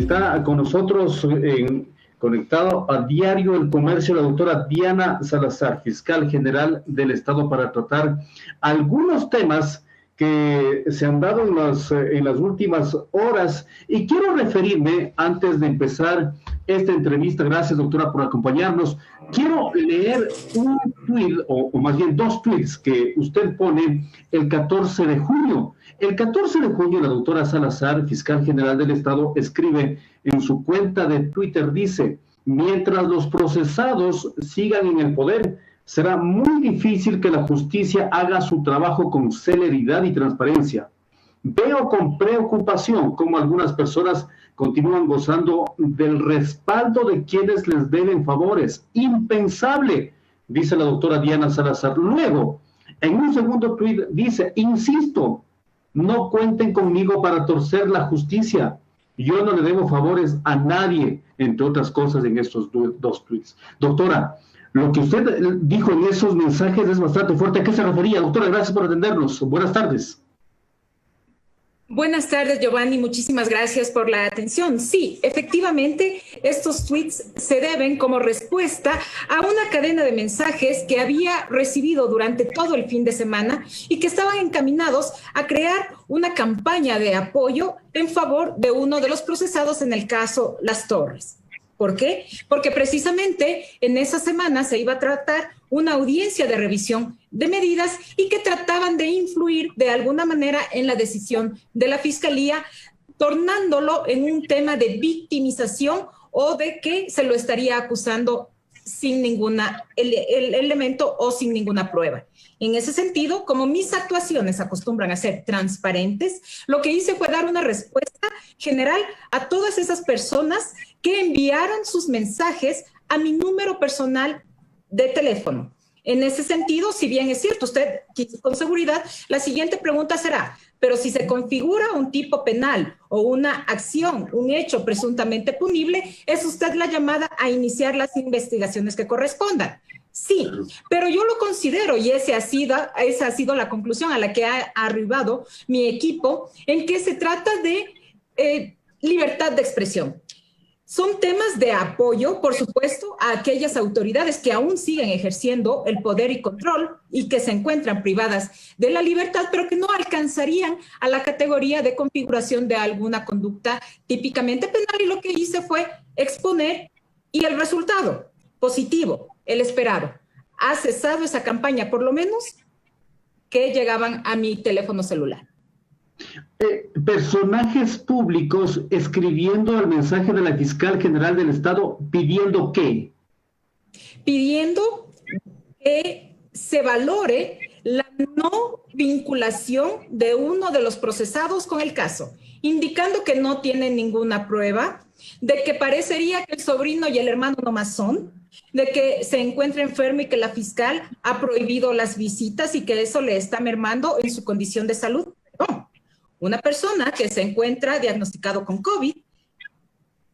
Está con nosotros conectado a Diario El Comercio la doctora Diana Salazar, fiscal general del Estado, para tratar algunos temas que se han dado en las últimas horas. Y quiero referirme, antes de empezar esta entrevista, gracias doctora por acompañarnos, quiero leer un tuit, o más bien dos tuits que usted pone el 14 de junio. El 14 de junio la doctora Salazar, fiscal general del Estado, escribe en su cuenta de Twitter, dice: mientras los procesados sigan en el poder, será muy difícil que la justicia haga su trabajo con celeridad y transparencia. Veo con preocupación cómo algunas personas continúan gozando del respaldo de quienes les deben favores. Impensable, dice la doctora Diana Salazar. Luego, en un segundo tuit dice: insisto, no cuenten conmigo para torcer la justicia. Yo no le debo favores a nadie, entre otras cosas, en estos dos tuits. Doctora, lo que usted dijo en esos mensajes es bastante fuerte. ¿A qué se refería? Doctora, gracias por atendernos. Buenas tardes. Buenas tardes, Giovanni. Muchísimas gracias por la atención. Sí, efectivamente, estos tweets se deben como respuesta a una cadena de mensajes que había recibido durante todo el fin de semana y que estaban encaminados a crear una campaña de apoyo en favor de uno de los procesados en el caso Las Torres. ¿Por qué? Porque precisamente en esa semana se iba a tratar una audiencia de revisión de medidas y que trataban de influir de alguna manera en la decisión de la Fiscalía, tornándolo en un tema de victimización o de que se lo estaría acusando sin ninguna elemento o sin ninguna prueba. En ese sentido, como mis actuaciones acostumbran a ser transparentes, lo que hice fue dar una respuesta general a todas esas personas que enviaron sus mensajes a mi número personal de teléfono. En ese sentido, si bien es cierto, usted con seguridad, la siguiente pregunta será: pero si se configura un tipo penal o una acción, un hecho presuntamente punible, ¿es usted la llamada a iniciar las investigaciones que correspondan? Sí, pero yo lo considero, y esa ha sido la conclusión a la que ha arribado mi equipo, en que se trata de libertad de expresión. Son temas de apoyo, por supuesto, a aquellas autoridades que aún siguen ejerciendo el poder y control y que se encuentran privadas de la libertad, pero que no alcanzarían a la categoría de configuración de alguna conducta típicamente penal. Y lo que hice fue exponer, y el resultado positivo, el esperado. Ha cesado esa campaña, por lo menos, que llegaban a mi teléfono celular. Personajes públicos escribiendo el mensaje de la fiscal general del Estado, ¿pidiendo qué? Pidiendo que se valore la no vinculación de uno de los procesados con el caso, indicando que no tienen ninguna prueba, de que parecería que el sobrino y el hermano nomás son, de que se encuentra enfermo y que la fiscal ha prohibido las visitas y que eso le está mermando en su condición de salud. No. Una persona que se encuentra diagnosticado con COVID,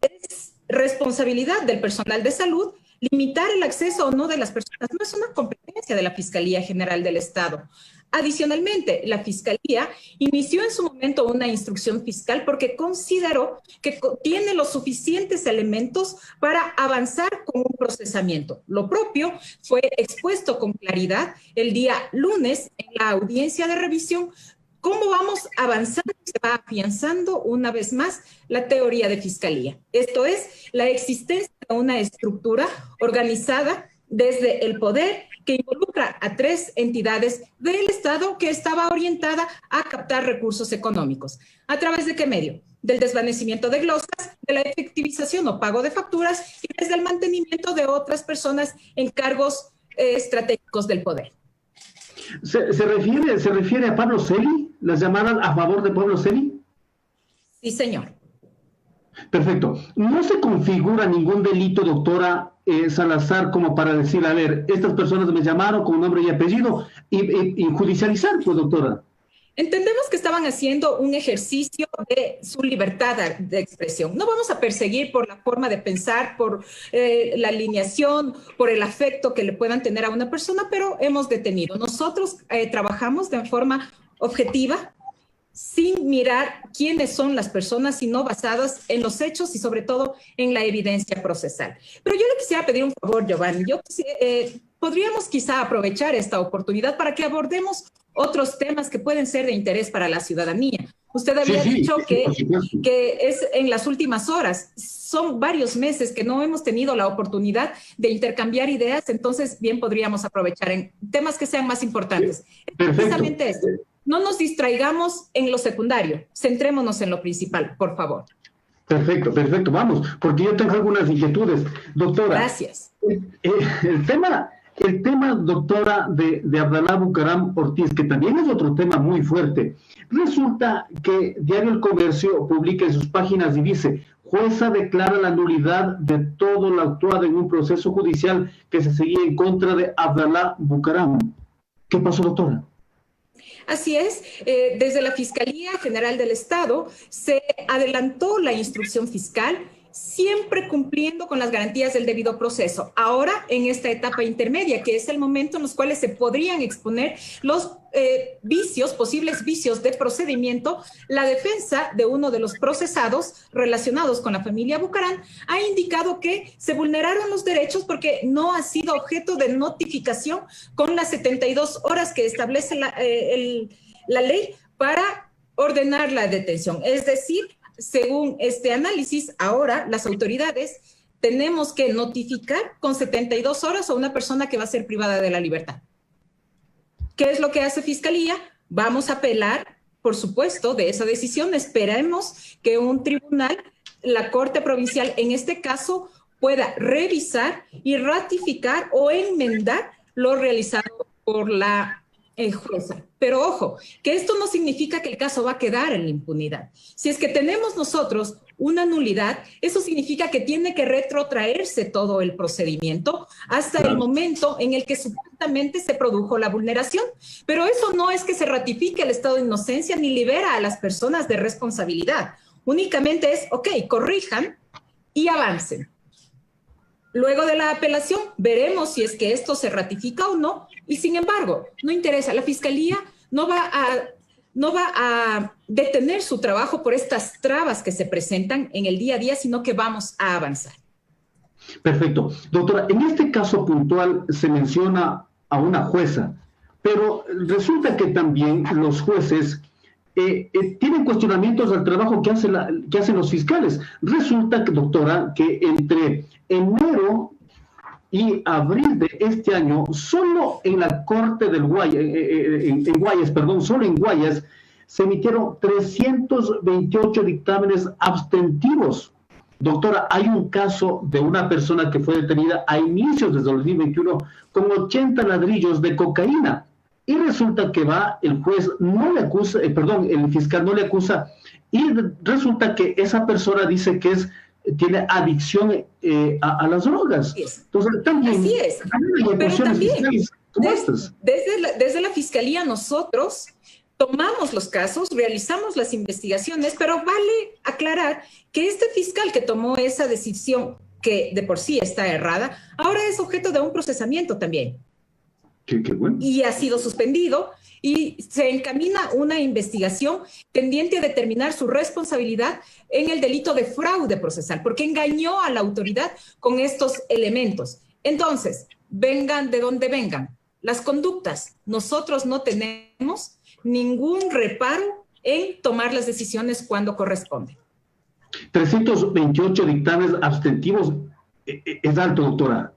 es responsabilidad del personal de salud limitar el acceso o no de las personas. No es una competencia de la Fiscalía General del Estado. Adicionalmente, la Fiscalía inició en su momento una instrucción fiscal porque consideró que tiene los suficientes elementos para avanzar con un procesamiento. Lo propio fue expuesto con claridad el día lunes en la audiencia de revisión. ¿Cómo vamos avanzando? Se va afianzando una vez más la teoría de fiscalía. Esto es, la existencia de una estructura organizada desde el poder que involucra a 3 entidades del Estado que estaba orientada a captar recursos económicos. ¿A través de qué medio? Del desvanecimiento de glosas, de la efectivización o pago de facturas y desde el mantenimiento de otras personas en cargos estratégicos del poder. ¿Se refiere a Pablo Celi? ¿Las llamadas a favor de Pablo Celi? Sí, señor. Perfecto. ¿No se configura ningún delito, doctora Salazar, como para decir, a ver, estas personas me llamaron con nombre y apellido y judicializar, pues, doctora? Entendemos que estaban haciendo un ejercicio de su libertad de expresión. No vamos a perseguir por la forma de pensar, por la alineación, por el afecto que le puedan tener a una persona, pero hemos detenido. Nosotros trabajamos de forma objetiva, sin mirar quiénes son las personas, sino basadas en los hechos y sobre todo en la evidencia procesal. Pero yo le quisiera pedir un favor, Giovanni. Podríamos quizá aprovechar esta oportunidad para que abordemos otros temas que pueden ser de interés para la ciudadanía. Usted había dicho que es en las últimas horas. Son varios meses que no hemos tenido la oportunidad de intercambiar ideas, entonces bien podríamos aprovechar en temas que sean más importantes. Precisamente esto. No nos distraigamos en lo secundario, centrémonos en lo principal, por favor. Perfecto, vamos, porque yo tengo algunas inquietudes. Doctora. Gracias. El tema, doctora, de Abdalá Bucaram Ortiz, que también es otro tema muy fuerte. Resulta que Diario El Comercio publica en sus páginas y dice: jueza declara la nulidad de todo lo actuado en un proceso judicial que se seguía en contra de Abdalá Bucaram. ¿Qué pasó, doctora? Así es, desde la Fiscalía General del Estado se adelantó la instrucción fiscal, siempre cumpliendo con las garantías del debido proceso. Ahora, en esta etapa intermedia, que es el momento en los cuales se podrían exponer los posibles vicios de procedimiento, la defensa de uno de los procesados relacionados con la familia Bucaram ha indicado que se vulneraron los derechos porque no ha sido objeto de notificación con las 72 horas que establece la ley para ordenar la detención. Es decir, según este análisis, ahora las autoridades tenemos que notificar con 72 horas a una persona que va a ser privada de la libertad. ¿Qué es lo que hace Fiscalía? Vamos a apelar, por supuesto, de esa decisión. Esperemos que un tribunal, la Corte Provincial, en este caso, pueda revisar y ratificar o enmendar lo realizado por la jueza. Pero ojo, que esto no significa que el caso va a quedar en la impunidad. Si es que tenemos nosotros una nulidad, eso significa que tiene que retrotraerse todo el procedimiento hasta el momento en el que supuestamente se produjo la vulneración. Pero eso no es que se ratifique el estado de inocencia ni libera a las personas de responsabilidad. Únicamente es, ok, corrijan y avancen. Luego de la apelación, veremos si es que esto se ratifica o no, y sin embargo, no interesa, la Fiscalía no va a detener su trabajo por estas trabas que se presentan en el día a día, sino que vamos a avanzar. Perfecto. Doctora, en este caso puntual se menciona a una jueza, pero resulta que también los jueces tienen cuestionamientos al trabajo que hacen los fiscales. Resulta que, doctora, que entre enero y abril de este año, solo en la Corte del solo en Guayas, se emitieron 328 dictámenes abstentivos. Doctora, hay un caso de una persona que fue detenida a inicios del 2021 con 80 ladrillos de cocaína. Y resulta que el juez no le acusa, el fiscal no le acusa, y resulta que esa persona dice que tiene adicción a las drogas. Entonces, también, así es. Pero también, desde la Fiscalía nosotros tomamos los casos, realizamos las investigaciones, pero vale aclarar que este fiscal que tomó esa decisión, que de por sí está errada, ahora es objeto de un procesamiento también. Qué bueno. Y ha sido suspendido y se encamina una investigación tendiente a determinar su responsabilidad en el delito de fraude procesal, porque engañó a la autoridad con estos elementos. Entonces, vengan de donde vengan las conductas, nosotros no tenemos ningún reparo en tomar las decisiones cuando corresponde. 328 dictámenes abstentivos es alto, doctora.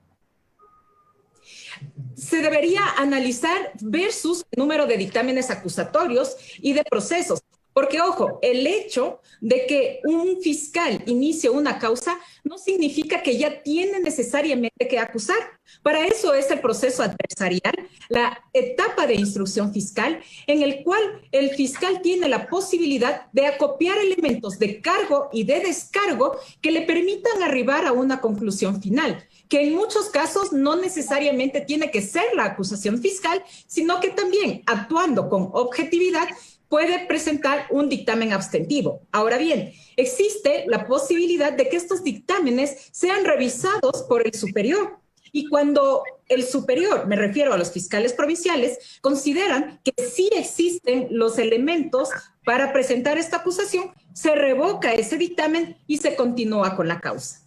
Se debería analizar versus el número de dictámenes acusatorios y de procesos. Porque, ojo, el hecho de que un fiscal inicie una causa no significa que ya tiene necesariamente que acusar. Para eso es el proceso adversarial, la etapa de instrucción fiscal, en el cual el fiscal tiene la posibilidad de acopiar elementos de cargo y de descargo que le permitan arribar a una conclusión final, que en muchos casos no necesariamente tiene que ser la acusación fiscal, sino que también, actuando con objetividad, puede presentar un dictamen abstentivo. Ahora bien, existe la posibilidad de que estos dictámenes sean revisados por el superior. Y cuando el superior, me refiero a los fiscales provinciales, consideran que sí existen los elementos para presentar esta acusación, se revoca ese dictamen y se continúa con la causa.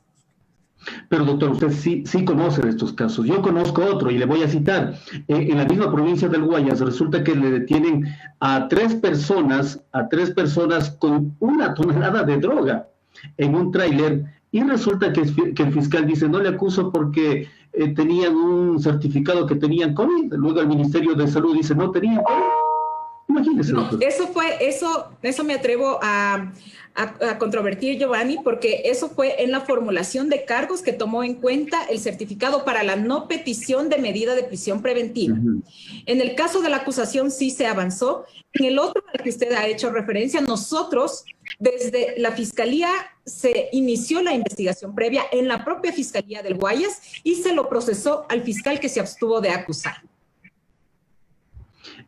Pero doctor, usted sí conoce de estos casos. Yo conozco otro y le voy a citar. En la misma provincia del Guayas resulta que le detienen a tres personas con 1 tonelada de droga en un tráiler, y resulta que el fiscal dice, no le acuso porque tenían un certificado que tenían COVID. Luego el Ministerio de Salud dice, no tenían COVID. Imagínese. No, eso me atrevo a controvertir, Giovanni, porque eso fue en la formulación de cargos que tomó en cuenta el certificado para la no petición de medida de prisión preventiva. En el caso de la acusación sí se avanzó. En el otro al que usted ha hecho referencia, nosotros desde la Fiscalía se inició la investigación previa en la propia Fiscalía del Guayas y se lo procesó al fiscal que se abstuvo de acusar.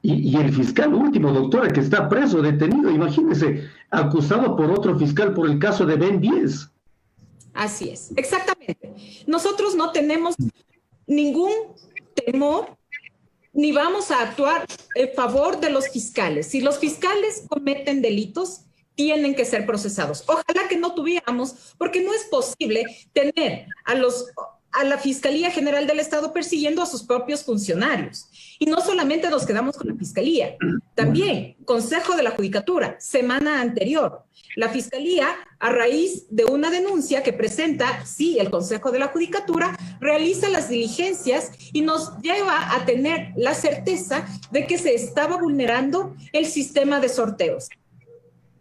Y el fiscal último, doctora, que está preso, detenido, imagínese, acusado por otro fiscal por el caso de Ben 10. Así es, exactamente. Nosotros no tenemos ningún temor ni vamos a actuar en favor de los fiscales. Si los fiscales cometen delitos, tienen que ser procesados. Ojalá que no tuviéramos, porque no es posible tener a la Fiscalía General del Estado persiguiendo a sus propios funcionarios. Y no solamente nos quedamos con la Fiscalía, también Consejo de la Judicatura, semana anterior. La Fiscalía, a raíz de una denuncia que presenta, sí, el Consejo de la Judicatura, realiza las diligencias y nos lleva a tener la certeza de que se estaba vulnerando el sistema de sorteos.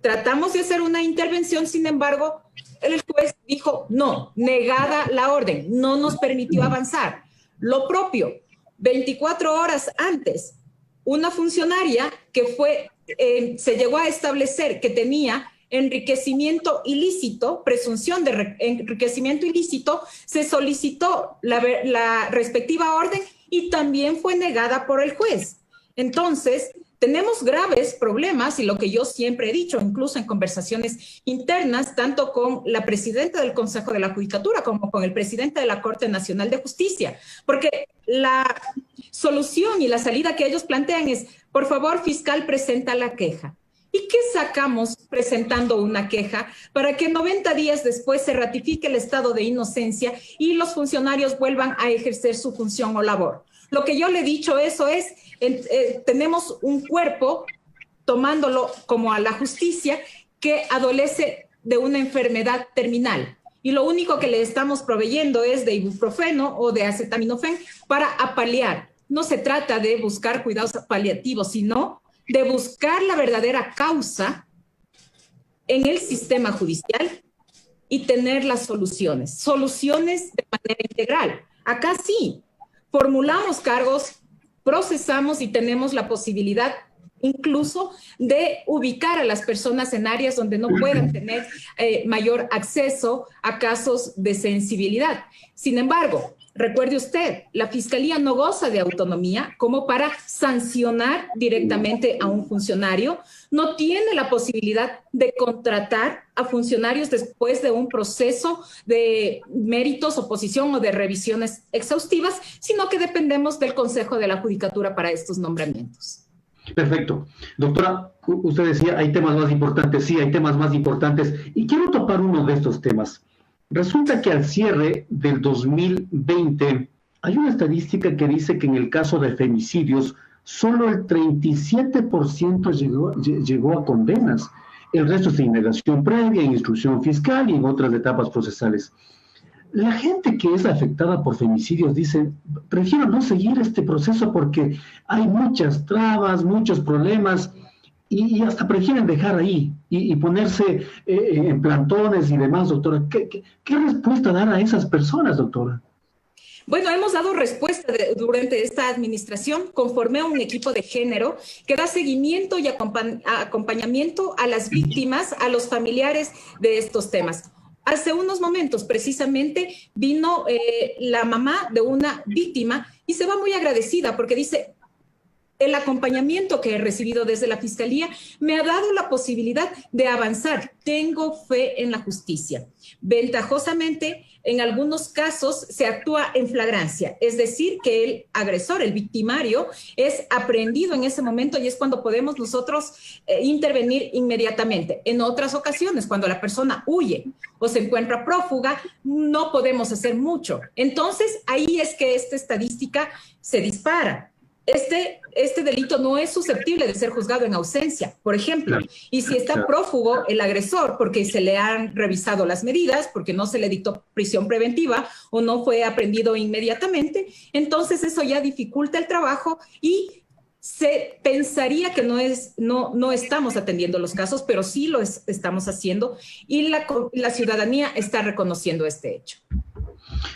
Tratamos de hacer una intervención, sin embargo, el juez dijo no, negada la orden, no nos permitió avanzar. Lo propio, 24 horas antes, una funcionaria que se llegó a establecer que tenía enriquecimiento ilícito, presunción de enriquecimiento ilícito, se solicitó la respectiva orden y también fue negada por el juez. Entonces, tenemos graves problemas y lo que yo siempre he dicho, incluso en conversaciones internas, tanto con la presidenta del Consejo de la Judicatura como con el presidente de la Corte Nacional de Justicia, porque la solución y la salida que ellos plantean es, por favor, fiscal, presenta la queja. ¿Y qué sacamos presentando una queja para que 90 días después se ratifique el estado de inocencia y los funcionarios vuelvan a ejercer su función o labor? Lo que yo le he dicho eso es, tenemos un cuerpo, tomándolo como a la justicia, que adolece de una enfermedad terminal. Y lo único que le estamos proveyendo es de ibuprofeno o de acetaminofén para apalear. No se trata de buscar cuidados paliativos, sino de buscar la verdadera causa en el sistema judicial y tener las soluciones de manera integral. Acá sí, formulamos cargos, procesamos y tenemos la posibilidad incluso de ubicar a las personas en áreas donde no puedan tener mayor acceso a casos de sensibilidad. Sin embargo, recuerde usted, la Fiscalía no goza de autonomía como para sancionar directamente a un funcionario, no tiene la posibilidad de contratar a funcionarios después de un proceso de méritos, oposición o de revisiones exhaustivas, sino que dependemos del Consejo de la Judicatura para estos nombramientos. Perfecto. Doctora, usted decía, hay temas más importantes. Sí, hay temas más importantes. Y quiero topar uno de estos temas. Resulta que al cierre del 2020 hay una estadística que dice que en el caso de femicidios solo el 37% llegó a condenas. El resto es indagación previa, instrucción fiscal y en otras etapas procesales. La gente que es afectada por femicidios dice, prefiero no seguir este proceso porque hay muchas trabas, muchos problemas y hasta prefieren dejar ahí y ponerse en plantones y demás, doctora. ¿Qué respuesta dar a esas personas, doctora? Bueno, hemos dado respuesta durante esta administración conforme a un equipo de género que da seguimiento y acompañamiento a las víctimas, a los familiares de estos temas. Hace unos momentos, precisamente, vino la mamá de una víctima y se va muy agradecida porque dice, el acompañamiento que he recibido desde la Fiscalía me ha dado la posibilidad de avanzar. Tengo fe en la justicia. Ventajosamente, en algunos casos se actúa en flagrancia, es decir, que el agresor, el victimario, es aprehendido en ese momento y es cuando podemos nosotros intervenir inmediatamente. En otras ocasiones, cuando la persona huye o se encuentra prófuga, no podemos hacer mucho. Entonces, ahí es que esta estadística se dispara. Este delito no es susceptible de ser juzgado en ausencia, por ejemplo. Y si está prófugo el agresor porque se le han revisado las medidas, porque no se le dictó prisión preventiva o no fue aprehendido inmediatamente, entonces eso ya dificulta el trabajo y se pensaría que no estamos atendiendo los casos, pero sí lo estamos haciendo y la ciudadanía está reconociendo este hecho.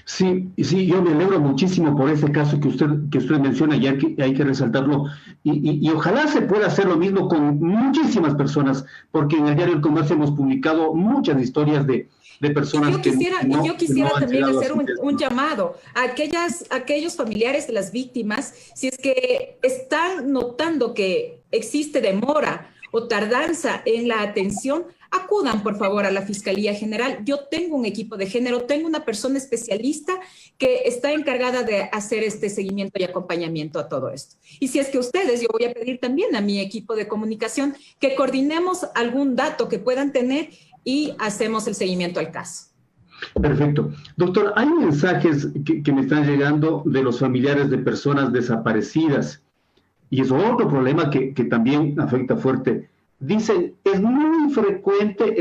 Sí, yo me alegro muchísimo por ese caso que usted menciona y hay que resaltarlo y ojalá se pueda hacer lo mismo con muchísimas personas, porque en el diario El Comercio hemos publicado muchas historias de personas yo quisiera también hacer un llamado a aquellos familiares de las víctimas, si es que están notando que existe demora o tardanza en la atención, acudan por favor a la Fiscalía General. Yo tengo un equipo de género, tengo una persona especialista que está encargada de hacer este seguimiento y acompañamiento a todo esto. Y si es que ustedes, yo voy a pedir también a mi equipo de comunicación que coordinemos algún dato que puedan tener y hacemos el seguimiento al caso. Perfecto. Doctor, hay mensajes que me están llegando de los familiares de personas desaparecidas y es otro problema que también afecta fuerte. Dicen, es muy frecuente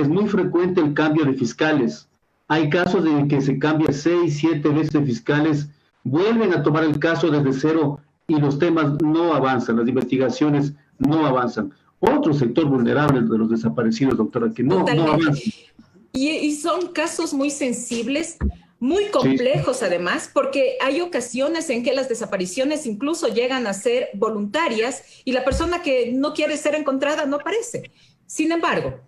el cambio de fiscales. Hay casos en que se cambia 6, 7 veces de fiscales, vuelven a tomar el caso desde cero y los temas no avanzan, las investigaciones no avanzan. Otro sector vulnerable de los desaparecidos, doctora, que no avanzan. Y son casos muy sensibles, muy complejos además, porque hay ocasiones en que las desapariciones incluso llegan a ser voluntarias y la persona que no quiere ser encontrada no aparece. Sin embargo,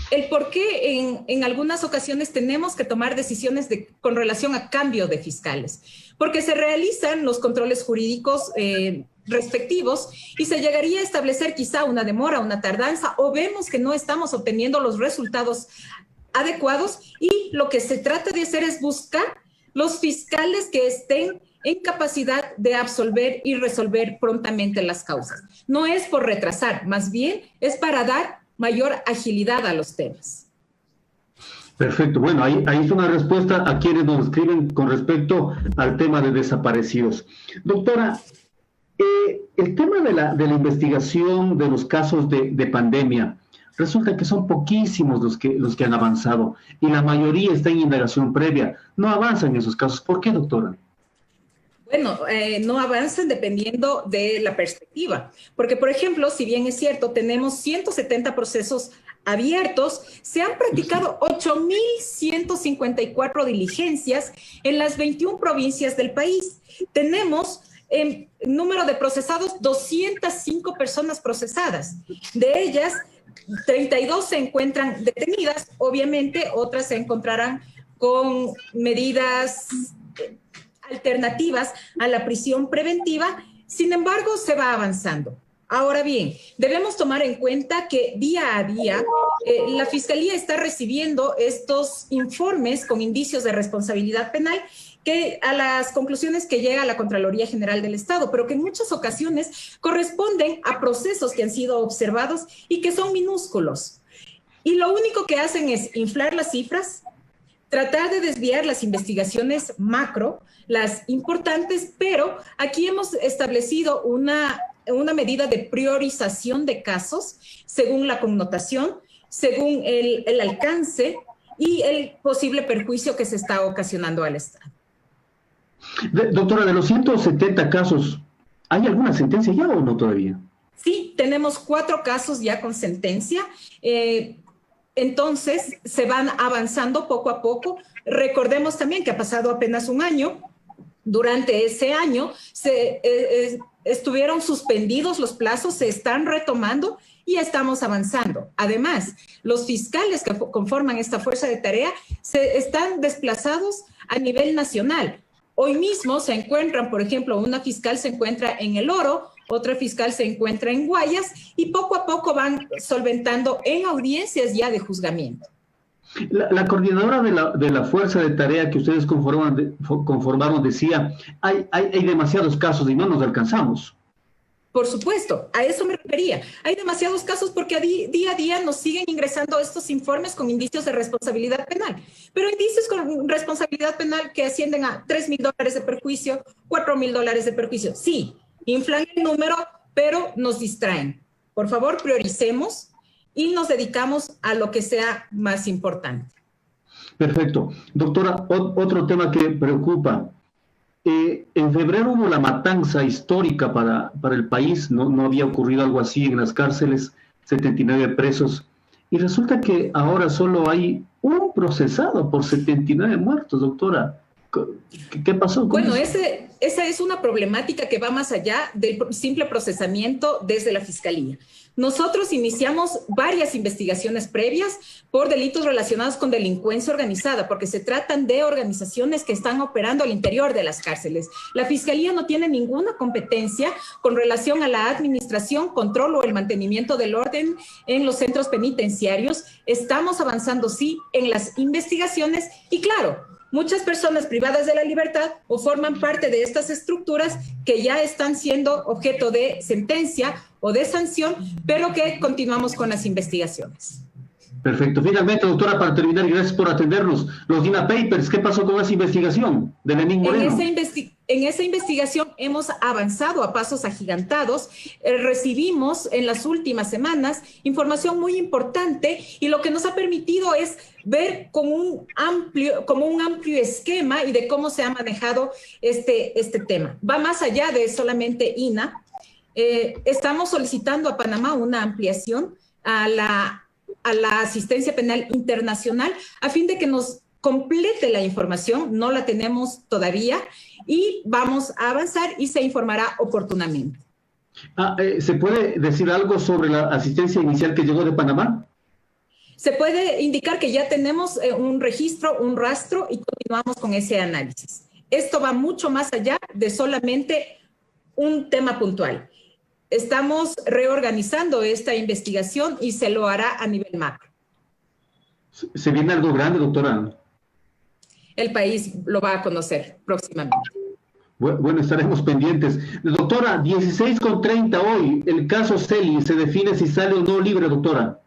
el por qué en algunas ocasiones tenemos que tomar decisiones con relación a cambio de fiscales, porque se realizan los controles jurídicos respectivos y se llegaría a establecer quizá una demora, una tardanza, o vemos que no estamos obteniendo los resultados adecuados y lo que se trata de hacer es buscar los fiscales que estén en capacidad de absolver y resolver prontamente las causas. No es por retrasar, más bien es para dar mayor agilidad a los temas. Perfecto. Bueno, ahí es una respuesta a quienes nos escriben con respecto al tema de desaparecidos. Doctora, el tema de la investigación de los casos de pandemia, resulta que son poquísimos los que han avanzado y la mayoría está en indagación previa. No avanzan esos casos. ¿Por qué, doctora? Bueno, no avanzan dependiendo de la perspectiva. Porque, por ejemplo, si bien es cierto, tenemos 170 procesos abiertos, se han practicado 8.154 diligencias en las 21 provincias del país. Tenemos en número de procesados 205 personas procesadas. De ellas, 32 se encuentran detenidas, obviamente otras se encontrarán con medidas alternativas a la prisión preventiva, sin embargo se va avanzando. Ahora bien, debemos tomar en cuenta que día a día la Fiscalía está recibiendo estos informes con indicios de responsabilidad penal que a las conclusiones que llega la Contraloría General del Estado, pero que en muchas ocasiones corresponden a procesos que han sido observados y que son minúsculos. Y lo único que hacen es inflar las cifras, tratar de desviar las investigaciones macro, las importantes, pero aquí hemos establecido una medida de priorización de casos según la connotación, según el alcance y el posible perjuicio que se está ocasionando al Estado. Doctora, de los 170 casos, ¿hay alguna sentencia ya o no todavía? Sí, tenemos 4 casos ya con sentencia. Entonces, se van avanzando poco a poco. Recordemos también que ha pasado apenas un año. Durante ese año estuvieron suspendidos los plazos, se están retomando y estamos avanzando. Además, los fiscales que conforman esta fuerza de tarea están desplazados a nivel nacional. Hoy mismo se encuentran, por ejemplo, una fiscal se encuentra en El Oro, otra fiscal se encuentra en Guayas y poco a poco van solventando en audiencias ya de juzgamiento. La coordinadora de la fuerza de tarea que ustedes conformaron decía, hay demasiados casos y no nos alcanzamos. Por supuesto, a eso me refería. Hay demasiados casos porque día a día nos siguen ingresando estos informes con indicios de responsabilidad penal, pero indicios con responsabilidad penal que ascienden a $3.000 de perjuicio, $4.000 de perjuicio. Sí, inflan el número, pero nos distraen. Por favor, prioricemos y nos dedicamos a lo que sea más importante. Perfecto. Doctora, otro tema que preocupa. En febrero hubo la matanza histórica para el país, no había ocurrido algo así en las cárceles, 79 presos, y resulta que ahora solo hay un procesado por 79 muertos, doctora. ¿Qué pasó? Bueno, esa es una problemática que va más allá del simple procesamiento desde la Fiscalía. Nosotros iniciamos varias investigaciones previas por delitos relacionados con delincuencia organizada, porque se tratan de organizaciones que están operando al interior de las cárceles. La Fiscalía no tiene ninguna competencia con relación a la administración, control o el mantenimiento del orden en los centros penitenciarios. Estamos avanzando, sí, en las investigaciones y claro, muchas personas privadas de la libertad o forman parte de estas estructuras que ya están siendo objeto de sentencia o de sanción, pero que continuamos con las investigaciones. Perfecto. Finalmente, doctora, para terminar, gracias por atendernos. Los DINA Papers, ¿qué pasó con esa investigación de Lenín Moreno? En esa investigación hemos avanzado a pasos agigantados. Recibimos en las últimas semanas información muy importante y lo que nos ha permitido es ver como un amplio esquema y de cómo se ha manejado este tema. Va más allá de solamente INA. Estamos solicitando a Panamá una ampliación a la asistencia penal internacional a fin de que nos complete la información, no la tenemos todavía y vamos a avanzar y se informará oportunamente. ¿Se puede decir algo sobre la asistencia inicial que llegó de Panamá? Se puede indicar que ya tenemos un registro, un rastro y continuamos con ese análisis. Esto va mucho más allá de solamente un tema puntual. Estamos reorganizando esta investigación y se lo hará a nivel macro. ¿Se viene algo grande, doctora? El país lo va a conocer próximamente. Bueno, estaremos pendientes. Doctora, 16:30 hoy, el caso Celi, ¿se define si sale o no libre, doctora?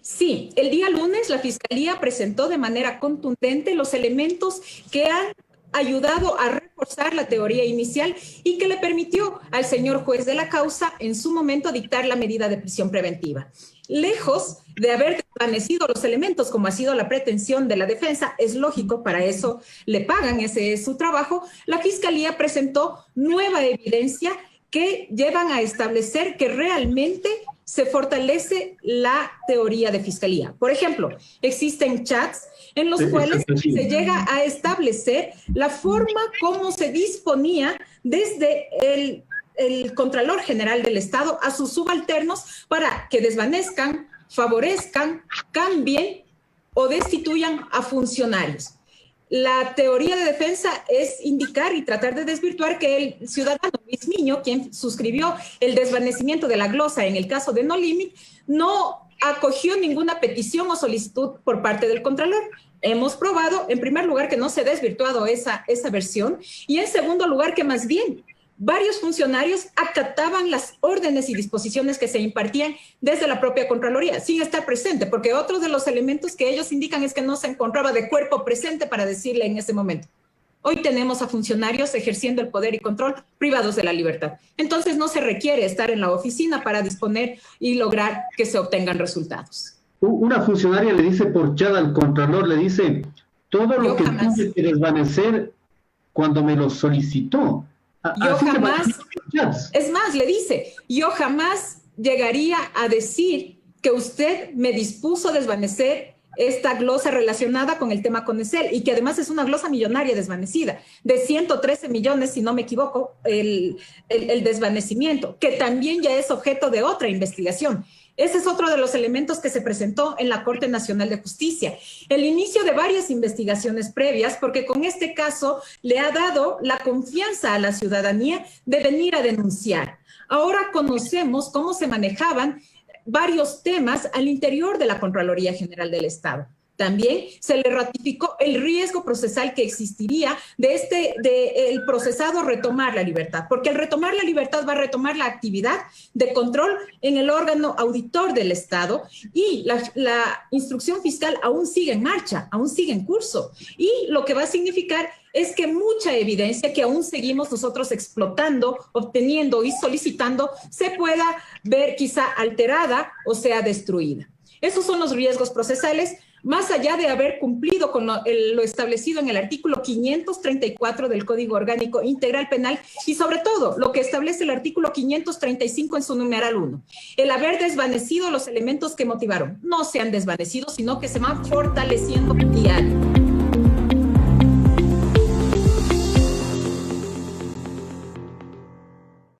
Sí, el día lunes la Fiscalía presentó de manera contundente los elementos que han ayudado a reforzar la teoría inicial y que le permitió al señor juez de la causa en su momento dictar la medida de prisión preventiva. Lejos de haber desvanecido los elementos como ha sido la pretensión de la defensa, es lógico, para eso le pagan, ese es su trabajo, la Fiscalía presentó nueva evidencia que llevan a establecer que realmente se fortalece la teoría de Fiscalía. Por ejemplo, existen chats en los cuales se llega a establecer la forma como se disponía desde el Contralor General del Estado a sus subalternos para que desvanezcan, favorezcan, cambien o destituyan a funcionarios. La teoría de defensa es indicar y tratar de desvirtuar que el ciudadano Luis Miño, quien suscribió el desvanecimiento de la glosa en el caso de No Limit, no acogió ninguna petición o solicitud por parte del Contralor. Hemos probado, en primer lugar, que no se ha desvirtuado esa versión y en segundo lugar, que más bien varios funcionarios acataban las órdenes y disposiciones que se impartían desde la propia Contraloría, sin estar presente, porque otro de los elementos que ellos indican es que no se encontraba de cuerpo presente para decirle en ese momento. Hoy tenemos a funcionarios ejerciendo el poder y control privados de la libertad. Entonces no se requiere estar en la oficina para disponer y lograr que se obtengan resultados. Una funcionaria le dice por chat al Contralor, le dice, todo lo que tuve que desvanecer cuando me lo solicitó. Yo jamás, es más, le dice, yo jamás llegaría a decir que usted me dispuso a desvanecer esta glosa relacionada con el tema Conecel y que además es una glosa millonaria desvanecida, de 113 millones, si no me equivoco, el desvanecimiento, que también ya es objeto de otra investigación. Ese es otro de los elementos que se presentó en la Corte Nacional de Justicia. El inicio de varias investigaciones previas, porque con este caso le ha dado la confianza a la ciudadanía de venir a denunciar. Ahora conocemos cómo se manejaban varios temas al interior de la Contraloría General del Estado. También se le ratificó el riesgo procesal que existiría de el procesado retomar la libertad, porque el retomar la libertad va a retomar la actividad de control en el órgano auditor del Estado, y la instrucción fiscal aún sigue en marcha, aún sigue en curso, y lo que va a significar es que mucha evidencia que aún seguimos nosotros explotando, obteniendo y solicitando se pueda ver quizá alterada o sea destruida. Esos son los riesgos procesales, más allá de haber cumplido con lo establecido en el artículo 534 del Código Orgánico Integral Penal, y sobre todo lo que establece el artículo 535 en su numeral 1, el haber desvanecido los elementos que motivaron. No se han desvanecido, sino que se van fortaleciendo diario.